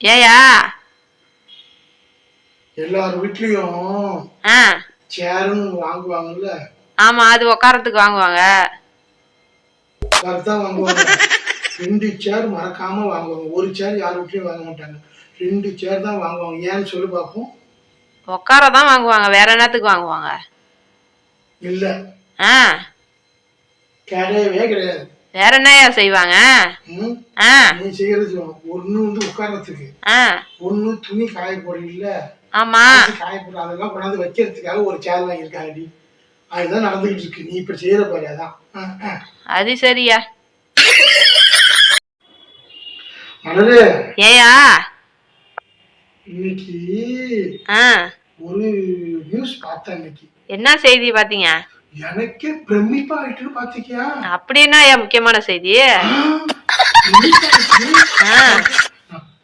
ஏயா எல்லார் வீட்லயும் சேர்னு வாங்குவாங்கல்ல. ஆமா, அது உட்காரத்துக்கு வாங்குவாங்க. உட்காரத்தான் வாங்குவாங்க. 2 சேர் மறக்காம வாங்குவாங்க. ஒரு சேர் யார் வீட்லயும் வாங்க மாட்டாங்க. 2 சேர் தான் வாங்குவாங்க. ஏன்னு சொல்லி பார்ப்போம். உட்காரதான் வாங்குவாங்க, வேற என்னத்துக்கு வாங்குவாங்க? இல்ல, கிடையவே கிடையாது. வேற என்னயா செய்வாங்க? நீ செய்யறது ஒண்ணு உட்கார்றதுக்கு, ஒண்ணு துணி காய போடுறீங்கல்ல. ஆமா, காய போடுற அதெல்லாம் கொண்டாந்து வைக்கிறதுக்காக ஒரு சேர் வாங்கியிருக்காங்கடி. அதுதான் நடந்துகிட்டு இருக்கு. நீ இப்ப செய்யற பாரு. அதான் அது சரியா. மலரு, ஏயா இன்னைக்கு ஒரு நியூஸ் பார்த்தேன். இன்னைக்கு என்ன செய்தி பாத்தீங்க? எனக்கே பிரமிப்பா ஆயிட்டு. பாத்திக்கியா? அப்படின்னா முக்கியமான செய்தி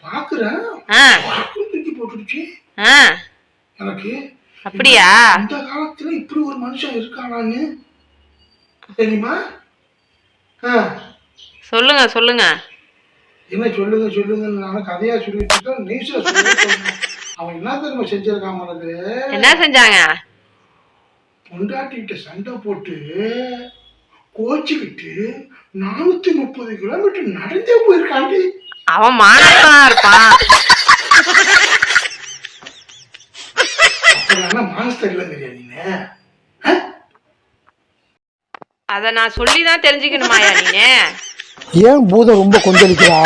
பாக்குறேன். தூக்கி போட்டுடுச்சு எனக்கு. அப்படியா? இந்த காலத்துல இப்படி ஒரு மனுஷன் இருக்கானான்னு தெரியுமா? சொல்லுங்க சொல்லுங்க. என்ன சொல்லுங்க சொல்லுங்க கதையா சொல்லிட்டு இருக்கேன். நியூஸ்ல சொல்லுங்க. அவன் என்ன தெரியுமா செஞ்சிருக்கான்? மனது என்ன செஞ்சாங்க? பொண்டாட்டிகிட்ட சண்டை போட்டு கோச்சிக்கிட்டு 430 கிலோமீட்டர் நடந்தே போயிருக்காண்டி. அவன் மானத்தா இருப்பான். மானஸ்தர் இல்ல தெரியாது. அத நான் சொல்லிதான் தெரிஞ்சுக்கணுமாயா நீனு? ஏன் பூதம் ரொம்ப கொந்தளிக்கிறா?